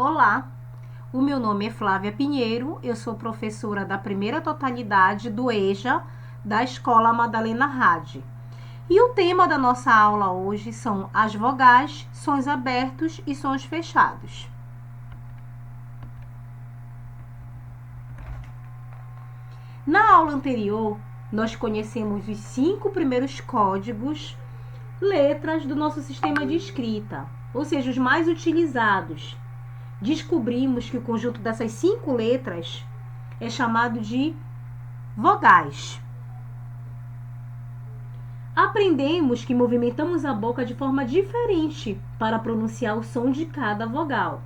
Olá, o meu nome é Flávia Pinheiro, eu sou professora da primeira totalidade do EJA da Escola Madalena Hadi. E o tema da nossa aula hoje são as vogais, sons abertos e sons fechados. Na aula anterior, nós conhecemos os 5 primeiros códigos, letras do nosso sistema de escrita, ou seja, os mais utilizados. Descobrimos que o conjunto dessas 5 letras é chamado de vogais. Aprendemos que movimentamos a boca de forma diferente para pronunciar o som de cada vogal.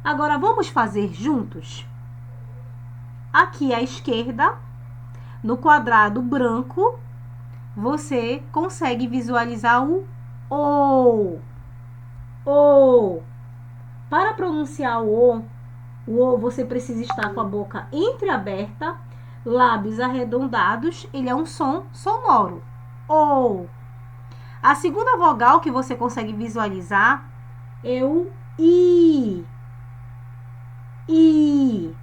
Agora vamos fazer juntos? Aqui à esquerda, no quadrado branco, você consegue visualizar o O. Para pronunciar o O você precisa estar com a boca entreaberta, lábios arredondados, ele é um som sonoro. O. A segunda vogal que você consegue visualizar é o I. I.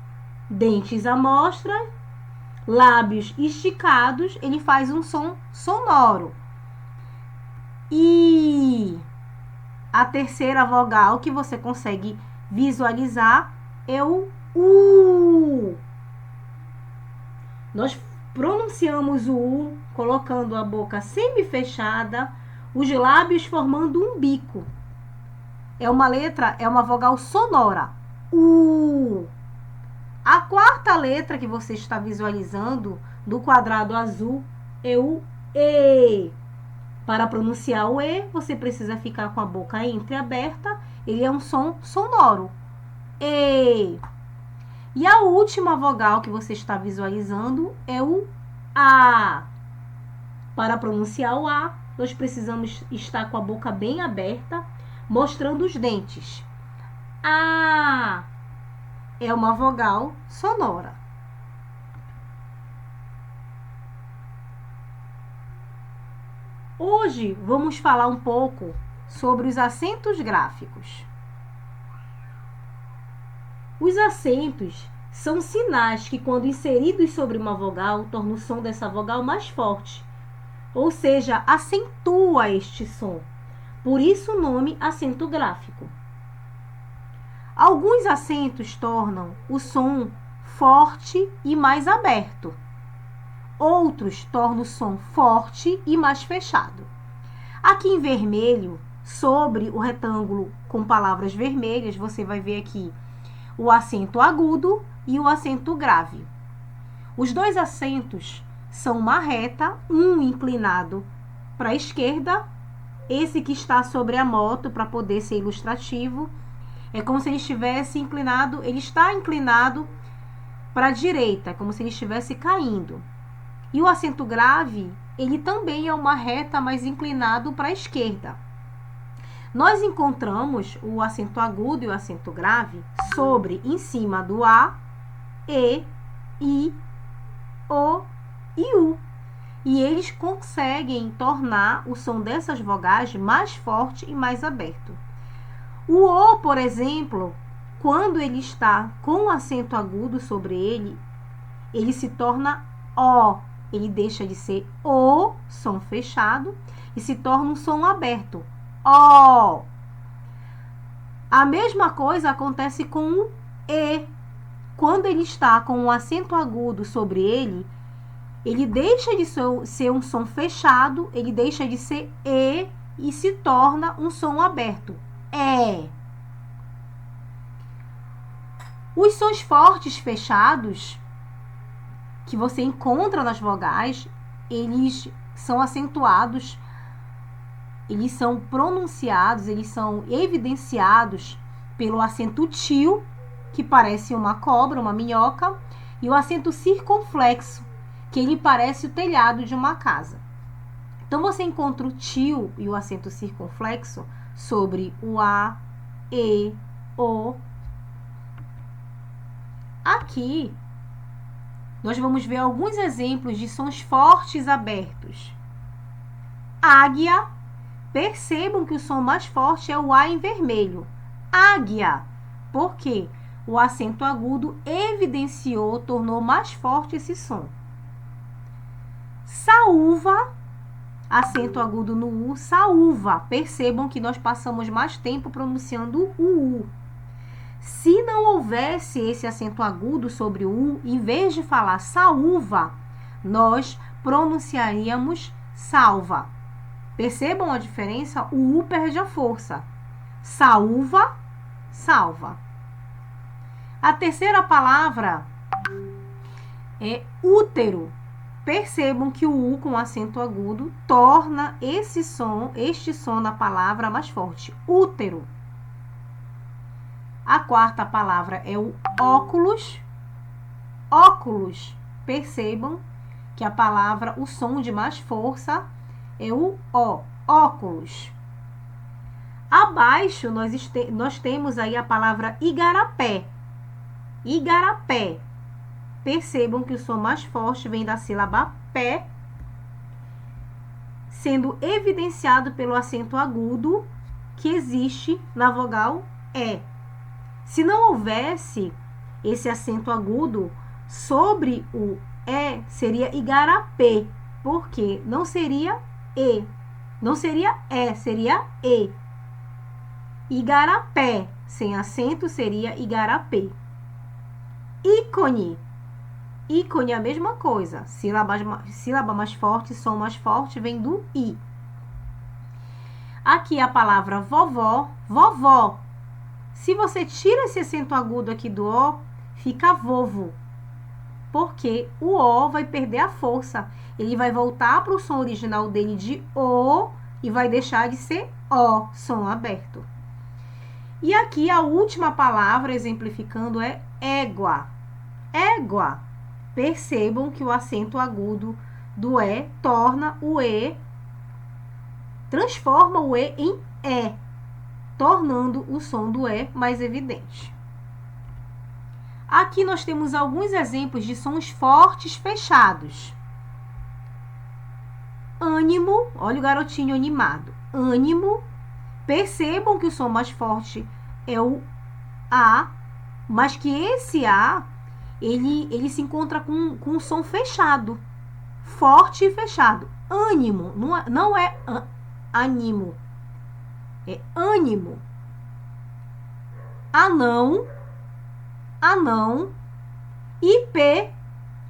Dentes à mostra, lábios esticados, ele faz um som sonoro. I. A terceira vogal que você consegue visualizar é o U. Nós pronunciamos o U colocando a boca semi-fechada, os lábios formando um bico. É uma vogal sonora. U. A quarta letra que você está visualizando do quadrado azul é o E. Para pronunciar o E, você precisa ficar com a boca entreaberta. Ele é um som sonoro. E. E a última vogal que você está visualizando é o A. Para pronunciar o A, nós precisamos estar com a boca bem aberta, mostrando os dentes. A. É uma vogal sonora. Hoje vamos falar um pouco sobre os acentos gráficos. Os acentos são sinais que, quando inseridos sobre uma vogal, tornam o som dessa vogal mais forte, ou seja, acentua este som. Por isso o nome acento gráfico. Alguns acentos tornam o som forte e mais aberto. Outros tornam o som forte e mais fechado. Aqui em vermelho, sobre o retângulo com palavras vermelhas, você vai ver aqui o acento agudo e o acento grave. Os dois acentos são uma reta, um inclinado para a esquerda, esse que está sobre a moto, para poder ser ilustrativo, é como se ele estivesse inclinado, ele está inclinado para a direita, como se ele estivesse caindo. E o acento grave, ele também é uma reta, mas inclinado para a esquerda. Nós encontramos o acento agudo e o acento grave em cima do A, E, I, O e U. E eles conseguem tornar o som dessas vogais mais forte e mais aberto. O O, por exemplo, quando ele está com o acento agudo sobre ele, ele se torna O. Ele deixa de ser O, som fechado, e se torna um som aberto. O. A mesma coisa acontece com o E. Quando ele está com um acento agudo sobre ele, ele deixa de ser um som fechado, ele deixa de ser e se torna um som aberto. E. Os sons fortes fechados que você encontra nas vogais, eles são acentuados, eles são pronunciados, eles são evidenciados pelo acento til, que parece uma cobra, uma minhoca, e o acento circunflexo, que ele parece o telhado de uma casa. Então, você encontra o til e o acento circunflexo sobre o A, E, O. Aqui, nós vamos ver alguns exemplos de sons fortes abertos. Águia. Percebam que o som mais forte é o A em vermelho. águia. Por quê? O acento agudo evidenciou, tornou mais forte esse som. Saúva, acento agudo no U, saúva. Percebam que nós passamos mais tempo pronunciando o U. Se não houvesse esse acento agudo sobre o U, em vez de falar saúva, nós pronunciaríamos salva. Percebam a diferença? O U perde a força. Saúva, salva. A terceira palavra é útero. Percebam que o U com acento agudo torna este som na palavra mais forte. Útero. A quarta palavra é o óculos. Óculos. Percebam que a palavra, o som de mais força é o O. Óculos. Abaixo nós temos aí a palavra igarapé. Igarapé. Percebam que o som mais forte vem da sílaba pé, sendo evidenciado pelo acento agudo que existe na vogal E. Se não houvesse esse acento agudo sobre o E, seria igarapé, porque não seria E. Não seria E, seria E. Igarapé, sem acento, seria igarapé. Ícone. Ícone é a mesma coisa. Sílaba mais forte, som mais forte, vem do I. Aqui a palavra vovó. Vovó. Se você tira esse acento agudo aqui do O, fica vovo. Porque o O vai perder a força. Ele vai voltar para o som original dele de O e vai deixar de ser O, som aberto. E aqui a última palavra, exemplificando, é égua. Égua. Percebam que o acento agudo do E torna o E, transforma o E em E, tornando o som do E mais evidente. Aqui nós temos alguns exemplos de sons fortes fechados. Ânimo, olha o garotinho animado. Ânimo. Percebam que o som mais forte é o A, mas que esse A, ele se encontra com um som fechado. Forte e fechado. Ânimo, não é animo. É ânimo. Anão. Anão. IP,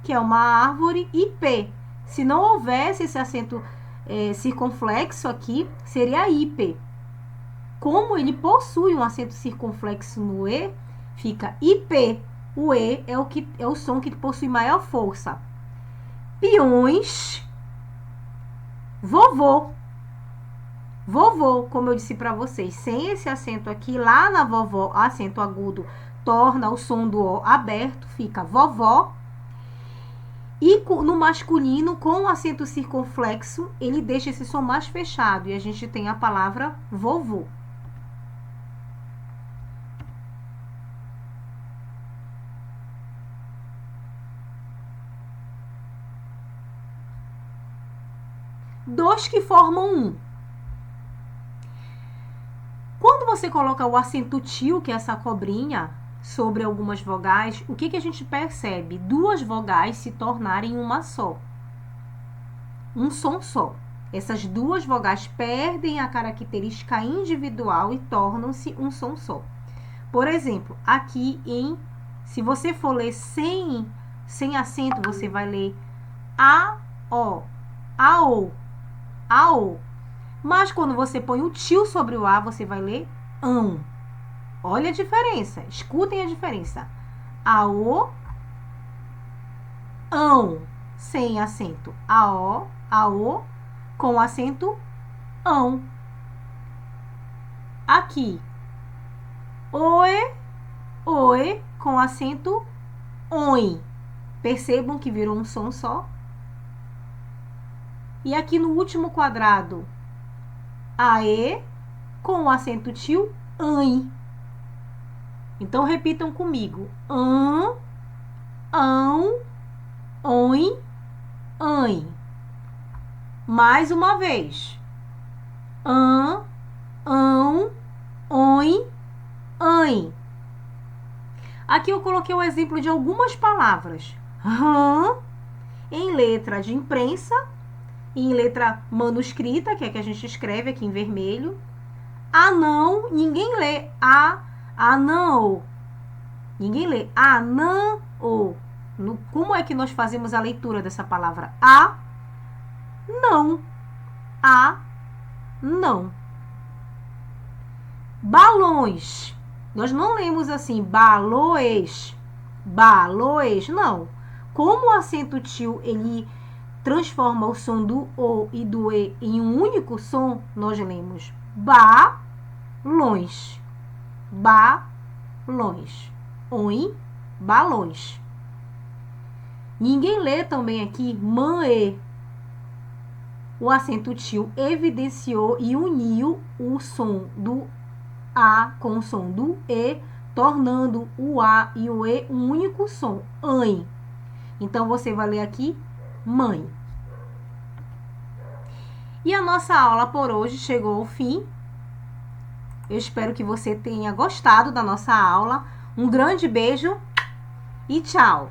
que é uma árvore, IP. Se não houvesse esse acento circunflexo aqui, seria IP. Como ele possui um acento circunflexo no E, fica IP. O E é o som que possui maior força. Peões. Vovô. Vovô, como eu disse para vocês, sem esse acento aqui, lá na vovó, acento agudo, torna o som do O aberto, fica vovó. E no masculino, com o acento circunflexo, ele deixa esse som mais fechado. E a gente tem a palavra vovô. Dois que formam um. Quando você coloca o acento til, que é essa cobrinha, sobre algumas vogais, o que a gente percebe? Duas vogais se tornarem uma só. Um som só. Essas duas vogais perdem a característica individual e tornam-se um som só. Por exemplo, aqui se você for ler sem acento, você vai ler A-O, A-O, A-O. Mas quando você põe o til sobre o A, você vai ler ão. Olha a diferença, escutem a diferença. A-O, ão, sem acento. A-O, A-O, com acento ão. Aqui, oe, oe, com acento oi. Percebam que virou um som só. E aqui no último quadrado, ae, com o acento til, ãe. Então, repitam comigo. Ão, oi, ãe. Mais uma vez. Ão, oi, Mãe. Aqui eu coloquei o exemplo de algumas palavras. Rã, em letra de imprensa, em letra manuscrita, que é que a gente escreve aqui em vermelho. Anão, ninguém lê anão. Ninguém lê anão. Como é que nós fazemos a leitura dessa palavra? Não. Não. Balões. Nós não lemos assim, balões. Balões, não. Como o acento tio, ele transforma o som do O e do E em um único som, nós lemos balões. Balões. Oi, balões. Ninguém lê também aqui mãe. O acento tio evidenciou e uniu o som do A com o som do E, tornando o A e o E um único som. Ãe. Então, você vai ler aqui mãe. E a nossa aula por hoje chegou ao fim. Eu espero que você tenha gostado da nossa aula. Um grande beijo e tchau!